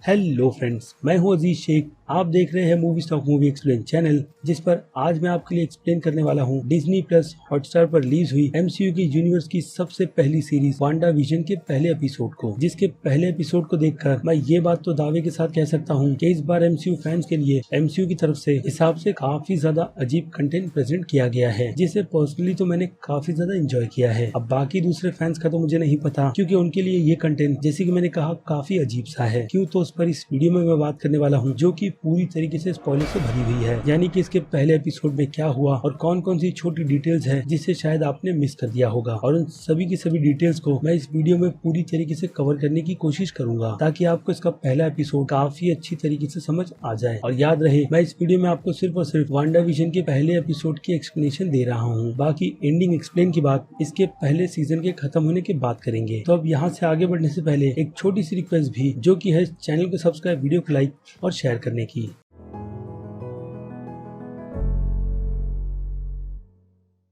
Hello friends, मैं हूं अजीज शेख। आप देख रहे हैं movie stock movie explain channel, जिस पर आज मैं आपके लिए एक्सप्लेन करने वाला हूं डिज्नी प्लस हॉटस्टार पर रिलीज हुई एमसीयू की यूनिवर्स की सबसे पहली सीरीज वांडा विजन के पहले एपिसोड को, जिसके पहले एपिसोड को देखकर मैं ये बात तो दावे के साथ कह सकता हूं कि इस बार एमसीयू फैंस के लिए एमसीयू की तरफ से हिसाब से काफी ज्यादा अजीब कंटेंट प्रेजेंट किया गया है, जिसे पर्सनली तो मैंने काफी ज्यादा एंजॉय किया है। अब बाकी दूसरे फैंस का तो मुझे नहीं पता, क्योंकि उनके लिए ये कंटेंट जैसे कि मैंने कहा काफी अजीब सा है। क्यों, तो उस पर इस वीडियो में मैं बात करने वाला हूँ, जो कि पूरी तरीके से स्पॉइलर से भरी हुई है। यानी कि इसके पहले एपिसोड में क्या हुआ और कौन कौन सी छोटी डिटेल्स है जिसे शायद आपने मिस कर दिया होगा, और उन सभी की सभी डिटेल्स को मैं इस वीडियो में पूरी तरीके से कवर करने की कोशिश करूंगा, ताकि आपको इसका पहला एपिसोड काफी अच्छी तरीके से समझ आ जाए। और याद रहे, मैं इस वीडियो में आपको सिर्फ और सिर्फ वांडा विजन के पहले एपिसोड की एक्सप्लेनेशन दे रहा हूँ। बाकी एंडिंग एक्सप्लेन की बात इसके पहले सीजन के खत्म होने के बाद करेंगे। तो अब यहाँ से आगे बढ़ने से पहले एक छोटी सी रिक्वेस्ट भी, जो कि है चैनल को सब्सक्राइब, वीडियो को लाइक और शेयर करने की।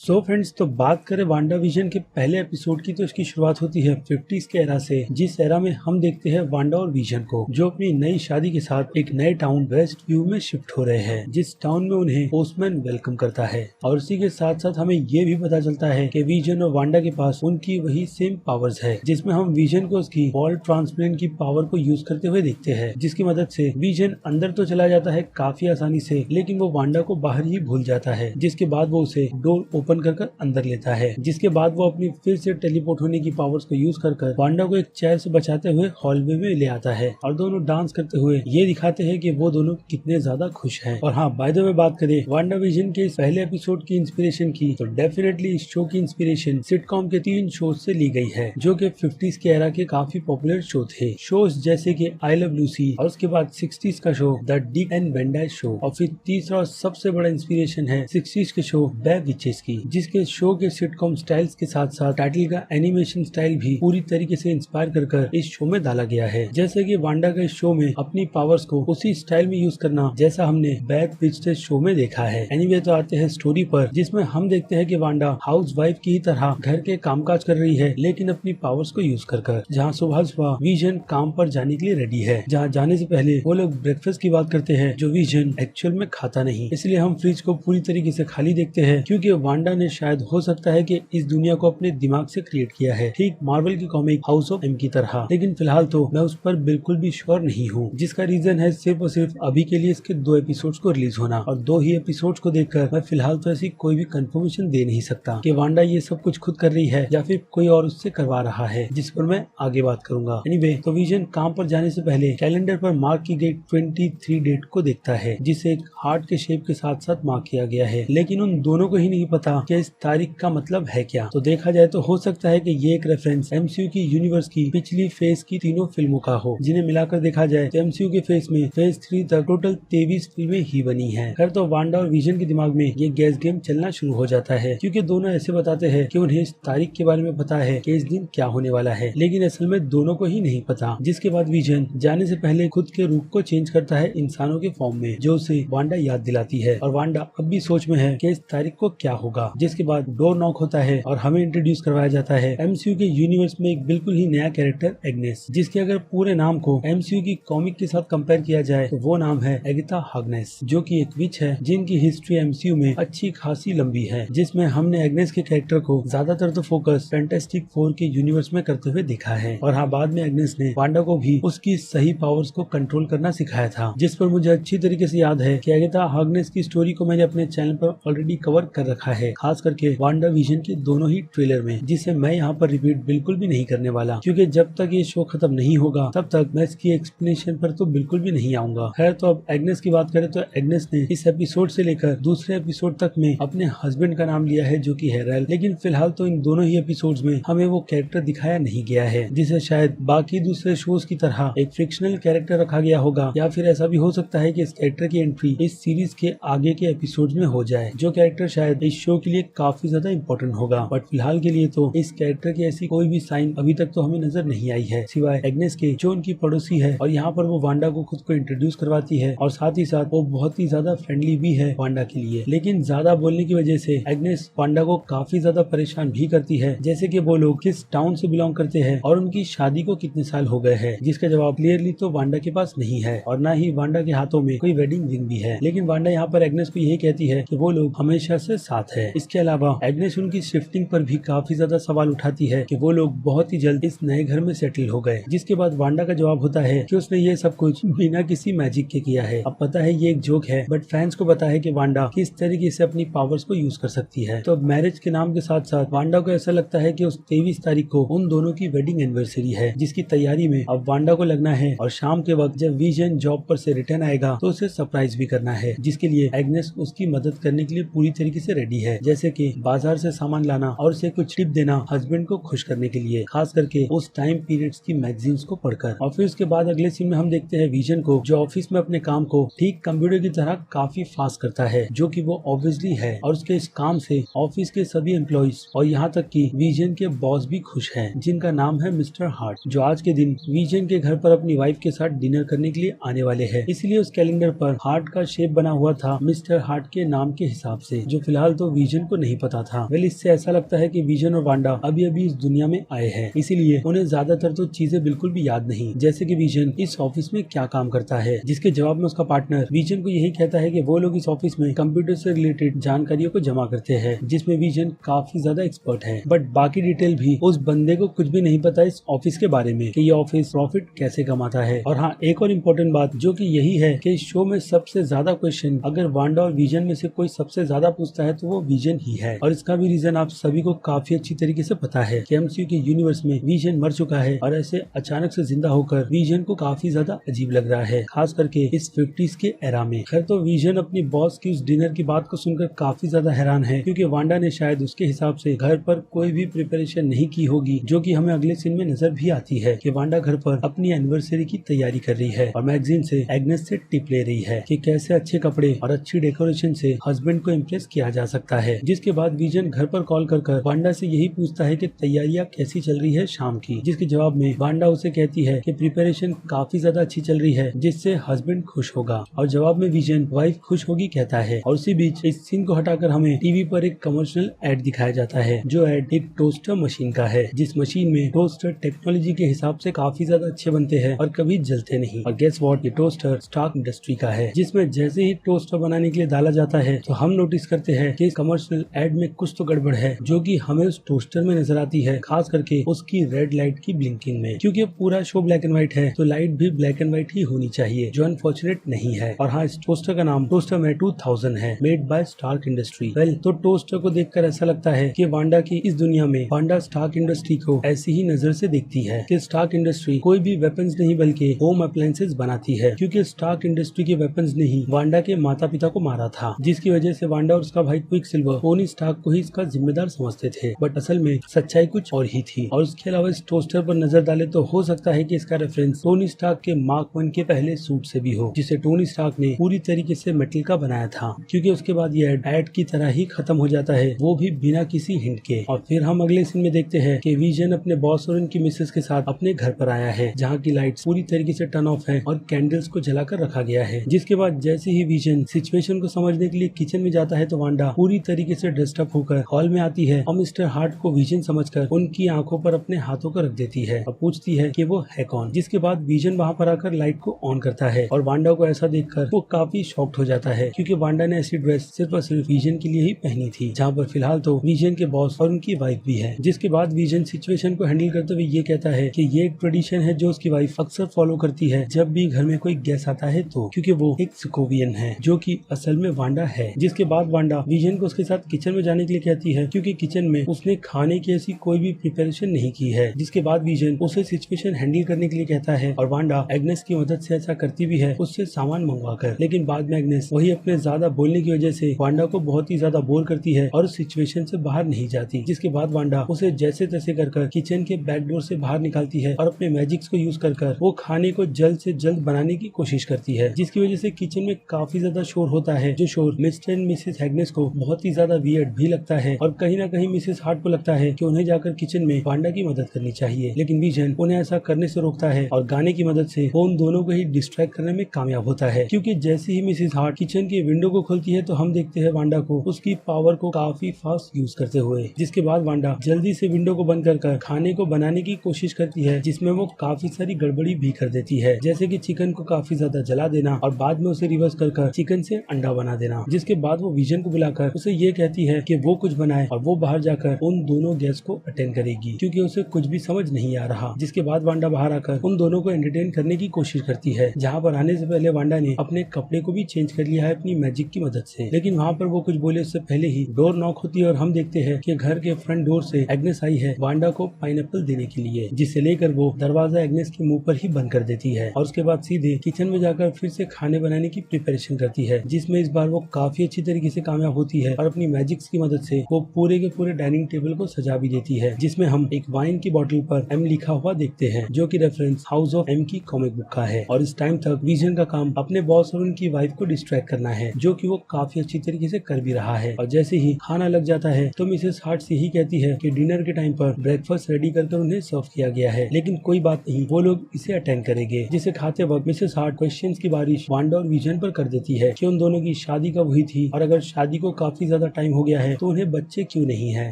सो फ्रेंड्स, तो बात करें वांडा विजन के पहले एपिसोड की, तो इसकी शुरुआत होती है 50s के एरा से, जिस एरा में हम देखते हैं वांडा और विजन को, जो अपनी नई शादी के साथ एक नए टाउन वेस्ट व्यू में शिफ्ट हो रहे हैं, जिस टाउन में उन्हें पोस्टमैन वेलकम करता है। और इसी के साथ साथ हमें ये भी पता चलता है कि विजन और वांडा के पास उनकी वही सेम पावर्स है, जिसमें हम विजन को उसकी वॉल ट्रांसपेरेंट की पावर को यूज करते हुए देखते हैं, जिसकी मदद से विजन अंदर तो चला जाता है काफी आसानी से, लेकिन वो वांडा को बाहर ही भूल जाता है। जिसके बाद वो उसे डोर ओपन कर अंदर लेता है, जिसके बाद वो अपनी फिर से टेलीपोर्ट होने की पावर्स को यूज कर वांडा को एक चेयर से बचाते हुए हॉलवे में ले आता है, और दोनों डांस करते हुए ये दिखाते हैं कि वो दोनों कितने ज्यादा खुश हैं। और हाँ, बाय द वे, बात करें वांडा विजन के इस पहले एपिसोड की इंस्पिरेशन की, तो डेफिनेटली इस शो की इंस्पिरेशन सिटकॉम के 3 शोज से ली गई है, जो कि 50s के एरा के काफी पॉपुलर शो थे। शोज जैसे कि आई लव लूसी, और उसके बाद 60s का show the Dick and when dice show, और फिर तीसरा और सबसे बड़ा इंस्पिरेशन है 60s के शो द विचेस की, जिसके शो के सिटकॉम स्टाइल्स के साथ साथ टाइटल का एनिमेशन स्टाइल भी पूरी तरीके से इंस्पायर कर इस शो में डाला गया है। जैसे कि वांडा के शो में अपनी पावर्स को उसी स्टाइल में यूज करना, जैसा हमने बैड विचेस शो में देखा है। एनीवे, तो आते हैं स्टोरी पर, जिसमें हम देखते हैं कि वांडा हाउस वाइफ की तरह घर के कामकाज कर रही है, लेकिन अपनी पावर्स को यूज कर जहाँ सुबह सुबह विजन काम पर जाने के लिए रेडी है। जहाँ जाने से पहले वो लोग ब्रेकफास्ट की बात करते हैं, जो विजन एक्चुअल में खाता नहीं, इसलिए हम फ्रिज को पूरी तरीके से खाली देखते हैं, क्योंकि वांडा ने शायद हो सकता है कि इस दुनिया को अपने दिमाग से क्रिएट किया है, ठीक मार्वल की कॉमिक हाउस ऑफ एम की तरह। लेकिन फिलहाल तो मैं उस पर बिल्कुल भी श्योर नहीं हूँ, जिसका रीजन है सिर्फ और सिर्फ अभी के लिए इसके 2 एपिसोड्स को रिलीज होना, और 2 ही एपिसोड्स को देखकर मैं फिलहाल तो ऐसी कोई भी कंफर्मेशन दे नहीं सकता कि वांडा ये सब कुछ खुद कर रही है या फिर कोई और उससे करवा रहा है, जिस पर मैं आगे बात करूंगा। एनीवे, तो विजन काम पर जाने से पहले कैलेंडर पर मार्क की गई 23 डेट को देखता है, जिसे एक हार्ट के शेप के साथ साथ मार्क किया गया है, लेकिन उन दोनों को ही नहीं पता कि इस तारीख का मतलब है क्या। तो देखा जाए तो हो सकता है कि ये एक रेफरेंस एमसीयू की यूनिवर्स की पिछली फेज की तीनों फिल्मों का हो, जिन्हें मिलाकर देखा जाए तो एमसीयू के फेज में फेज 3 तक टोटल 23 फिल्में ही बनी हैं। खैर, तो वांडा और विजन के दिमाग में ये गैस गेम चलना शुरू हो जाता है, क्योंकि दोनों ऐसे बताते हैं कि उन्हें इस तारीख के बारे में पता है कि इस दिन क्या होने वाला है, लेकिन असल में दोनों को ही नहीं पता। जिसके बाद विजन जाने से पहले खुद के रूप को चेंज करता है इंसानों के फॉर्म में, जो उसे वांडा याद दिलाती है, और वांडा अब भी सोच में है कि इस तारीख को क्या होगा। जिसके बाद डोर नॉक होता है और हमें इंट्रोड्यूस करवाया जाता है एमसीयू के यूनिवर्स में एक बिल्कुल ही नया कैरेक्टर एग्नेस, जिसके अगर पूरे नाम को एमसीयू की कॉमिक के साथ कंपेयर किया जाए तो वो नाम है एगिथा हार्कनेस, जो कि एक विच है जिनकी हिस्ट्री एमसीयू में अच्छी खासी लंबी है, जिसमें हमने एग्नेस के कैरेक्टर को ज्यादातर तो फोकस फैंटास्टिक 4 के यूनिवर्स में करते हुए देखा है। और हाँ, बाद में एग्नेस ने वांडा को भी उसकी सही पावर्स को कंट्रोल करना सिखाया था, जिस पर मुझे अच्छी तरीके से याद है कि एगिथा हार्कनेस की स्टोरी को मैंने अपने चैनल पर ऑलरेडी कवर कर रखा है, खास करके वांडा विजन के दोनों ही ट्रेलर में, जिसे मैं यहाँ पर रिपीट बिल्कुल भी नहीं करने वाला, क्योंकि जब तक ये शो खत्म नहीं होगा तब तक मैं इसकी एक्सप्लेनेशन पर तो बिल्कुल भी नहीं आऊंगा। खैर, तो अब एग्नेस की बात करें तो एग्नेस ने इस एपिसोड से लेकर दूसरे एपिसोड तक में अपने हस्बैंड का नाम लिया है, जो कि है रैल, लेकिन फिलहाल तो इन दोनों ही एपिसोड्स में हमें वो कैरेक्टर दिखाया नहीं गया है, जिसे शायद बाकी दूसरे शोज की तरह एक फिक्शनल कैरेक्टर रखा गया होगा, या फिर ऐसा भी हो सकता है कि इस कैरेक्टर की एंट्री इस सीरीज के आगे के एपिसोड में हो जाए, जो कैरेक्टर शायद इस शो के लिए काफी ज्यादा इम्पोर्टेंट होगा। बट फिलहाल के लिए तो इस कैरेक्टर की ऐसी कोई भी साइन अभी तक तो हमें नजर नहीं आई है, सिवाय एग्नेस के, जो उनकी पड़ोसी है और यहाँ पर वो वांडा को खुद को इंट्रोड्यूस करवाती है और साथ ही साथ वो बहुत ही ज्यादा फ्रेंडली भी है वांडा के लिए। लेकिन ज्यादा बोलने की वजह से एग्नेस वांडा को काफी ज्यादा परेशान भी करती है, जैसे कि वो लोग किस टाउन से बिलोंग करते हैं और उनकी शादी को कितने साल हो गए हैं, जिसका जवाब क्लियरली तो वांडा के पास नहीं है और न ही वांडा के हाथों में कोई वेडिंग रिंग भी है। लेकिन वांडा यहाँ पर एग्नेस को यही कहती है कि वो लोग हमेशा से साथ है। इसके अलावा एग्नेस उनकी शिफ्टिंग पर भी काफी ज्यादा सवाल उठाती है कि वो लोग बहुत ही जल्द इस नए घर में सेटल हो गए, जिसके बाद वांडा का जवाब होता है कि उसने ये सब कुछ बिना किसी मैजिक के किया है। अब पता है ये एक जोक है, बट फैंस को पता है कि वांडा किस तरीके से अपनी पावर्स को यूज कर सकती है। तो मैरिज के नाम के साथ साथ वांडा को ऐसा लगता है कि उस 23 तारीख को उन दोनों की वेडिंग एनिवर्सरी है, जिसकी तैयारी में अब वांडा को लगना है और शाम के वक्त जब विजन जॉब पर से रिटर्न आएगा तो उसे सरप्राइज भी करना है, जिसके लिए एग्नेस उसकी मदद करने के लिए पूरी तरीके से रेडी है, जैसे कि बाजार से सामान लाना और उसे कुछ टिप देना हस्बैंड को खुश करने के लिए, खास करके उस टाइम पीरियड्स की मैगजीन्स को पढ़कर। और फिर उसके बाद अगले सीन में हम देखते हैं विजन को, जो ऑफिस में अपने काम को ठीक कंप्यूटर की तरह काफी फास्ट करता है, जो कि वो ऑब्वियसली है, और उसके इस काम से ऑफिस के सभी एम्प्लॉइज और यहाँ तक कि विजन के बॉस भी खुश हैं, जिनका नाम है मिस्टर हार्ट, जो आज के दिन विजन के घर पर अपनी वाइफ के साथ डिनर करने के लिए आने वाले हैं। इसलिए उस कैलेंडर पर हार्ट का शेप बना हुआ था मिस्टर हार्ट के नाम के हिसाब से, जो फिलहाल तो विजन को नहीं पता था। वेल, इससे ऐसा लगता है कि विजन और वांडा अभी अभी इस दुनिया में आए हैं, इसीलिए उन्हें ज्यादातर तो चीजें बिल्कुल भी याद नहीं, जैसे कि विजन इस ऑफिस में क्या काम करता है, जिसके जवाब में उसका पार्टनर विजन को यही कहता है कि वो लोग इस ऑफिस में कंप्यूटर से रिलेटेड जानकारियों को जमा करते हैं, जिसमें विजन काफी ज्यादा एक्सपर्ट है। बट बाकी डिटेल भी उस बंदे को कुछ भी नहीं पता इस ऑफिस के बारे में कि ये ऑफिस प्रॉफिट कैसे कमाता है। और हाँ, एक और इम्पोर्टेंट बात जो कि यही है कि इस शो में सबसे ज्यादा क्वेश्चन अगर वांडा और विजन में से कोई सबसे ज्यादा पूछता है तो वो विजन ही है, और इसका भी रीजन आप सभी को काफी अच्छी तरीके से पता है कि एमसीयू के यूनिवर्स में विजन मर चुका है और ऐसे अचानक से जिंदा होकर विजन को काफी ज्यादा अजीब लग रहा है, खास करके इस 50s के एरा में। खैर, तो विजन अपनी बॉस की उस डिनर की बात को सुनकर काफी ज्यादा हैरान है, क्योंकि वांडा ने शायद उसके हिसाब से घर पर कोई भी प्रिपरेशन नहीं की होगी, जो कि हमें अगले सीन में नजर भी आती है कि वांडा घर पर अपनी एनिवर्सरी की तैयारी कर रही है और मैगजीन से एग्नेस से टिप ले रही है कि कैसे अच्छे कपड़े और अच्छी डेकोरेशन से हस्बैंड को इम्प्रेस किया जा सकता है। जिसके बाद विजन घर पर कॉल कर वांडा से यही पूछता है कि तैयारियां कैसी चल रही है शाम की, जिसके जवाब में वांडा उसे कहती है कि प्रिपरेशन काफी ज्यादा अच्छी चल रही है, जिससे हस्बैंड खुश होगा, और जवाब में विजन वाइफ खुश होगी कहता है। और उसी बीच इस सीन को हटाकर हमें टीवी पर एक कमर्शियल एड दिखाया जाता है, जो एड एक टोस्टर मशीन का है, जिस मशीन में टोस्टर टेक्नोलॉजी के हिसाब से काफी ज्यादा अच्छे बनते हैं और कभी जलते नहीं। और गेस व्हाट, ये टोस्टर स्टार्क इंडस्ट्री का है, जिसमें जैसे ही टोस्टर बनाने के लिए डाला जाता है तो हम नोटिस करते हैं कि इस कमर्शियल एड में कुछ तो गड़बड़ है, जो कि हमें उस टोस्टर में नजर आती है, खास करके उसकी रेड लाइट की ब्लिंकिंग में। क्योंकि पूरा शो ब्लैक एंड व्हाइट है तो लाइट भी ब्लैक एंड व्हाइट ही होनी चाहिए, जो अनफॉर्चुनेट नहीं है। और हाँ, इस टोस्टर का नाम टोस्टर में 2000 है, made by Stark industry. Well, तो टोस्टर को देखकर ऐसा लगता है कि वांडा की इस दुनिया में वांडा स्टार्क इंडस्ट्री को ऐसी ही नजर से देखती है कि स्टार्क इंडस्ट्री कोई भी वेपन्स नहीं बल्कि होम अप्लायंसेस बनाती है, क्योंकि स्टार्क इंडस्ट्री के वेपन्स ने ही वांडा के माता पिता को मारा था, जिसकी वजह से वांडा और उसका भाई क्विक सिल्वर टोनी स्टार्क को ही इसका जिम्मेदार समझते थे। बट असल में सच्चाई कुछ और ही थी। और उसके अलावा इस टोस्टर पर नजर डाले तो हो सकता है कि इसका रेफरेंस टोनी स्टार्क के मार्क 1 के पहले सूट से भी हो, जिसे टोनी स्टार्क ने पूरी तरीके से मेटल का बनाया था, क्योंकि उसके बाद ये एड की तरह ही खत्म हो जाता है, वो भी बिना किसी हिंट के। और फिर हम अगले सीन में देखते हैं कि विजन अपने बॉस और उनकी मिसेस के साथ अपने घर पर आया है, जहाँ की लाइट्स पूरी तरीके से टर्न ऑफ है और कैंडल्स को जलाकर रखा गया है। जिसके बाद जैसे ही विजन सिचुएशन को समझने के लिए किचन में जाता है तो वांडा पूरी तरीके से ड्रेस्ड अप होकर हॉल में आती है और मिस्टर हार्ट को विजन समझकर उनकी आंखों पर अपने हाथों को रख देती है और पूछती है कि वो है कौन। जिसके बाद विजन वहाँ पर आकर लाइट को ऑन करता है और वांडा को ऐसा देखकर वो काफी शॉक्ड हो जाता है, क्योंकि वांडा ने ऐसी ड्रेस सिर्फ और सिर्फ विजन के लिए ही पहनी थी, जहाँ पर फिलहाल तो विजन के बॉस और उनकी वाइफ भी है। जिसके बाद विजन सिचुएशन को हैंडल करते हुए ये कहता है कि ये एक ट्रेडिशन है जो उसकी वाइफ अक्सर फॉलो करती है जब भी घर में कोई गेस्ट आता है तो, क्योंकि वो एक सोकोवियन है जो कि असल में वांडा है। जिसके बाद वांडा विजन को उसके साथ किचन में जाने के लिए कहती है, क्योंकि किचन में उसने खाने की ऐसी कोई भी प्रिपरेशन नहीं की है। जिसके बाद विजन उसे सिचुएशन हैंडल करने के लिए कहता है और वांडा एग्नेस की मदद से ऐसा करती भी है, उससे सामान मंगवा कर। लेकिन बाद में एग्नेस वही अपने ज्यादा बोलने की वजह से वांडा को बहुत ही ज्यादा बोर करती है और उस सिचुएशन से बाहर नहीं जाती। जिसके बाद वांडा उसे जैसे तैसे कर किचन के बैक डोर से बाहर निकालती है और अपने मैजिक्स को यूज कर वो खाने को जल्द से जल्द बनाने की कोशिश करती है, जिसकी वजह से किचन में काफी ज्यादा शोर होता है, जो शोर मिस्टर एंड मिसेस एग्नेस को बहुत ही काफी ज्यादा वियर्ड भी लगता है और कहीं ना कहीं मिसेस हार्ट को लगता है कि उन्हें जाकर किचन में वांडा की मदद करनी चाहिए, लेकिन विजन उन्हें ऐसा करने से रोकता है और गाने की मदद से वो उन दोनों को ही डिस्ट्रैक्ट करने में कामयाब होता है। क्योंकि जैसे ही मिसेस हार्ट किचन के विंडो को खोलती है तो हम देखते हैं वांडा को उसकी पावर को काफी फास्ट यूज करते हुए, जिसके बाद वांडा जल्दी से विंडो को बंद कर खाने को बनाने की कोशिश करती है, जिसमें वो काफी सारी गड़बड़ी भी कर देती है, जैसे कि चिकन को काफी ज्यादा जला देना और बाद में उसे रिवर्स कर चिकन से अंडा बना देना। जिसके बाद वो विजन को बुलाकर उसे ये कहती है कि वो कुछ बनाए और वो बाहर जाकर उन दोनों गेस्ट को अटेंड करेगी क्योंकि उसे कुछ भी समझ नहीं आ रहा। जिसके बाद वांडा बाहर आकर उन दोनों को एंटरटेन करने की कोशिश करती है, जहाँ पर आने से पहले वांडा ने अपने कपड़े को भी चेंज कर लिया है अपनी मैजिक की मदद से। लेकिन वहाँ पर वो कुछ बोले उससे पहले ही डोर नॉक होती है और हम देखते हैं कि घर के फ्रंट डोर से एग्नेस आई है वांडा को पाइनएप्पल देने के लिए, जिसे लेकर वो दरवाजा एग्नेस के मुंह पर ही बंद कर देती है और उसके बाद सीधे किचन में जाकर फिर से खाने बनाने की प्रिपरेशन करती है, जिसमें इस बार वो काफी अच्छी तरीके से कामयाब होती है और अपनी मैजिक्स की मदद से वो पूरे के पूरे डाइनिंग टेबल को सजा भी देती है, जिसमें हम एक वाइन की बोतल पर एम लिखा हुआ देखते हैं, जो कि रेफरेंस हाउस ऑफ एम की कॉमिक बुक का है। और इस टाइम तक विजन का काम अपने बॉस और उनकी वाइफ को डिस्ट्रैक्ट करना है, जो कि वो काफी अच्छी तरीके से कर भी रहा है। और जैसे ही खाना लग जाता है तो मिसेस हार्ट यही कहती है कि डिनर के टाइम पर ब्रेकफास्ट रेडी कर उन्हें सर्व किया गया है, लेकिन कोई बात नहीं, वो लोग इसे अटेंड करेंगे। जिसे खाते वक्त मिसेस हार्ट क्वेश्चंस की बारिश वांडा और विजन पर कर देती है कि उन दोनों की शादी कब हुई थी और अगर शादी को काफी ज्यादा टाइम हो गया है तो उन्हें बच्चे क्यों नहीं है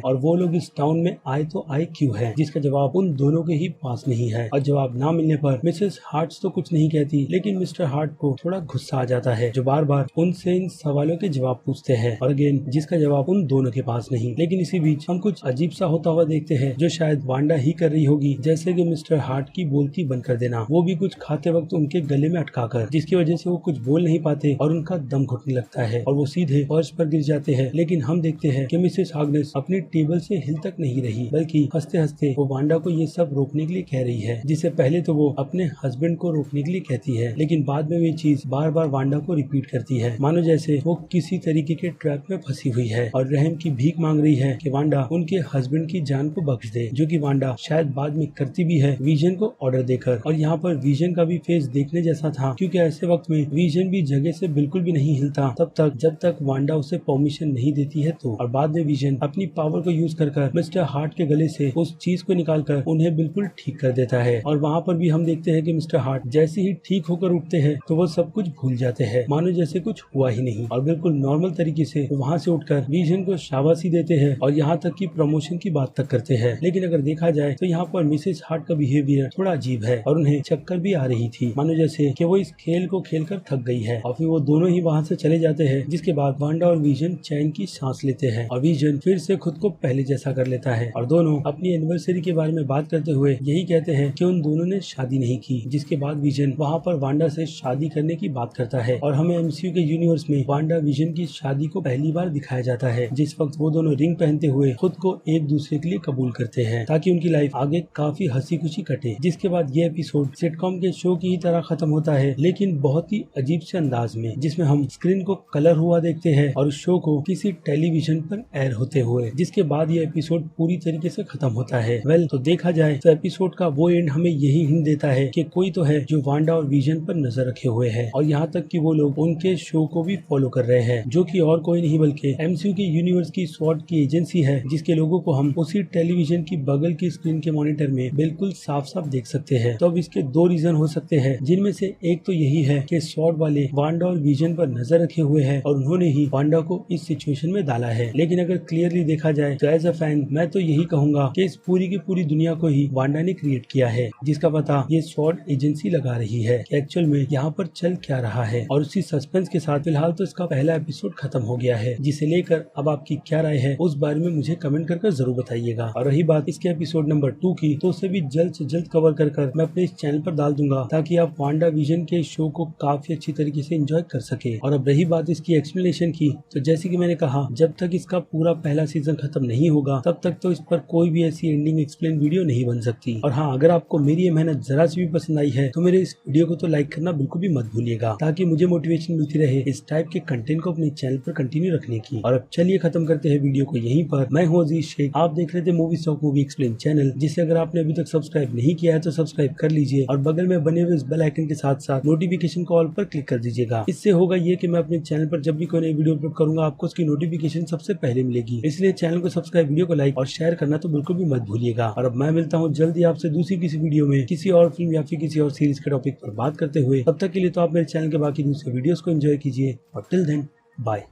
और वो लोग इस टाउन में आए तो आए क्यों है, जिसका जवाब उन दोनों के ही पास नहीं है। और जवाब ना मिलने पर मिसेस हार्ट तो कुछ नहीं कहती, लेकिन मिस्टर हार्ट को थोड़ा गुस्सा आ जाता है, जो बार बार उनसे इन सवालों के जवाब पूछते हैं और अगेन जिसका जवाब उन दोनों के पास नहीं। लेकिन इसी बीच हम कुछ अजीब सा होता हुआ देखते हैं, जो शायद वांडा ही कर रही होगी, जैसे कि मिस्टर हार्ट की बोलती बंद कर देना, वो भी कुछ खाते वक्त उनके गले में अटकाकर, जिसकी वजह से वो कुछ बोल नहीं पाते और उनका दम घुटने लगता है और वो सीधे फर्श पर गिर जाते हैं। लेकिन हम देखते हैं कि मिसेस हार्गनेस अपनी टेबल से हिल तक नहीं रही, बल्कि हंसते हंसते वो वांडा को ये सब रोकने के लिए कह रही है, जिसे पहले तो वो अपने हस्बैंड को रोकने के लिए कहती है, लेकिन बाद में ये चीज बार बार वांडा को रिपीट करती है, मानो जैसे वो किसी तरीके के ट्रैप में फंसी हुई है और रहम की भीख मांग रही है कि वांडा उनके हस्बैंड की जान को बख्श दे, जो कि वांडा शायद बाद में करती भी है विजन को ऑर्डर देकर। और यहाँ पर विजन का भी फेस देखने जैसा था, क्योंकि ऐसे वक्त में विजन भी जगह से बिल्कुल भी नहीं हिलता तब तक जब तक वांडा उसे परमिशन नहीं देती है तो। और बाद में विजन अपनी पावर को यूज कर मिस्टर हार्ट के गले से उस चीज को निकालकर उन्हें बिल्कुल ठीक कर देता है। और वहाँ पर भी हम देखते हैं कि मिस्टर हार्ट जैसे ही ठीक होकर उठते हैं तो वो सब कुछ भूल जाते हैं, मानो जैसे कुछ हुआ ही नहीं, और बिल्कुल नॉर्मल तरीके से वहाँ से उठकर विजन को शाबाशी देते हैं और यहाँ तक की प्रमोशन की बात तक करते हैं। लेकिन अगर देखा जाए तो यहाँ पर मिसेस हार्ट का बिहेवियर थोड़ा अजीब है और उन्हें चक्कर भी आ रही थी, मानो जैसे कि वो इस खेल को खेलकर थक गई है। और फिर वो दोनों ही वहाँ से चले जाते हैं, जिसके बाद वांडा और विजन चैन की सांस लेते हैं और विजन फिर से खुद को पहले जैसा कर लेता है और दोनों अपनी एनिवर्सरी के बारे में बात करते हुए यही कहते हैं कि उन दोनों ने शादी नहीं की। जिसके बाद विजन वहाँ पर वांडा से शादी करने की बात करता है और हमें एमसीयू के यूनिवर्स में वांडा विजन की शादी को पहली बार दिखाया जाता है, जिस वक्त वो दोनों रिंग पहनते हुए खुद को एक दूसरे के लिए कबूल करते हैं ताकि उनकी लाइफ आगे काफी हंसी खुशी कटे। जिसके बाद ये एपिसोड सिटकॉम के शो की ही तरह खत्म होता है, लेकिन बहुत ही अजीब से अंदाज में, जिसमें हम स्क्रीन को कलर हुआ देखते हैं और शो को किसी टेलीविजन पर एयर होते हुए। जिसके बाद ये एपिसोड पूरी तरीके से खत्म होता है। तो देखा जाए तो एपिसोड का वो एंड हमें यही हिंट देता है कि कोई तो है जो वांडा और विजन पर नजर रखे हुए है और यहाँ तक कि वो लोग उनके शो को भी फॉलो कर रहे हैं, जो कि और कोई नहीं बल्कि एमसीयू के यूनिवर्स की स्वॉट की एजेंसी है, जिसके लोगों को हम उसी टेलीविजन की बगल की स्क्रीन के मॉनिटर में बिल्कुल साफ साफ देख सकते हैं। तो अब इसके दो रीजन हो सकते हैं, जिनमें से एक तो यही है कि स्वॉट वाले वांडा और विजन पर नजर रखे हुए हैं और उन्होंने ही वांडा को इस सिचुएशन में डाला है। लेकिन अगर क्लियरली देखा जाए तो एज अ फैन मैं तो यही कहूंगा कि इस पूरी की पूरी दुनिया को ही वांडा ने क्रिएट किया है, जिसका पता ये स्वॉट एजेंसी लगा रही है कि एक्चुअल में यहाँ पर चल क्या रहा है। और उसी सस्पेंस के साथ फिलहाल तो इसका पहला एपिसोड खत्म हो गया है, जिसे लेकर अब आपकी क्या राय है उस बारे में मुझे कमेंट कर जरूर बताइएगा। और रही बात इसके एपिसोड नंबर 2 की, तो उसे भी जल्द से जल्द कवर कर मैं अपने इस चैनल पर डाल दूंगा, ताकि आप वांडा विजन के शो को काफी अच्छी तरीके से एंजॉय कर सके। और अब रही बात इसकी एक्सप्लेनेशन की, तो जैसे कि मैंने कहा, जब तक इसका पूरा पहला सीजन खत्म नहीं होगा तब तक तो इस पर कोई भी ऐसी एंडिंग एक्सप्लेन वीडियो नहीं बन सकती। और हाँ, अगर आपको मेरी ये मेहनत जरा सी भी पसंद आई है तो मेरे इस वीडियो को तो लाइक करना बिल्कुल भी मत भूलिएगा, ताकि मुझे मोटिवेशन मिलती रहे इस टाइप के कंटेंट को अपने चैनल पर कंटिन्यू रखने की। और अब चलिए खत्म करते हैं वीडियो को यहीं पर। मैं हूँ अजीज शेख, आप देख रहे थे movie stock movie explain channel, जिसे अगर आपने अभी तक सब्सक्राइब नहीं किया है तो सब्सक्राइब कर लीजिए और बगल में बने हुए इस बेल आइकन के साथ साथ नोटिफिकेशन कॉल पर क्लिक कर दीजिएगा। इससे होगा ये कि मैं अपने चैनल पर जब भी कोई नई वीडियो अपलोड करूंगा आपको उसकी नोटिफिकेशन सबसे पहले मिलेगी। इसलिए चैनल को सब्सक्राइब, वीडियो को लाइक और शेयर करना तो बिल्कुल भी मत भूलिएगा। और अब मैं मिलता हूँ जल्दी आपसे दूसरी किसी वीडियो में किसी और फिल्म या फिर किसी और सीरीज के टॉपिक पर बात करते हुए। तब तक के लिए तो आप मेरे चैनल के बाकी दूसरे वीडियोस को एंजॉय कीजिए और टिल देन बाय।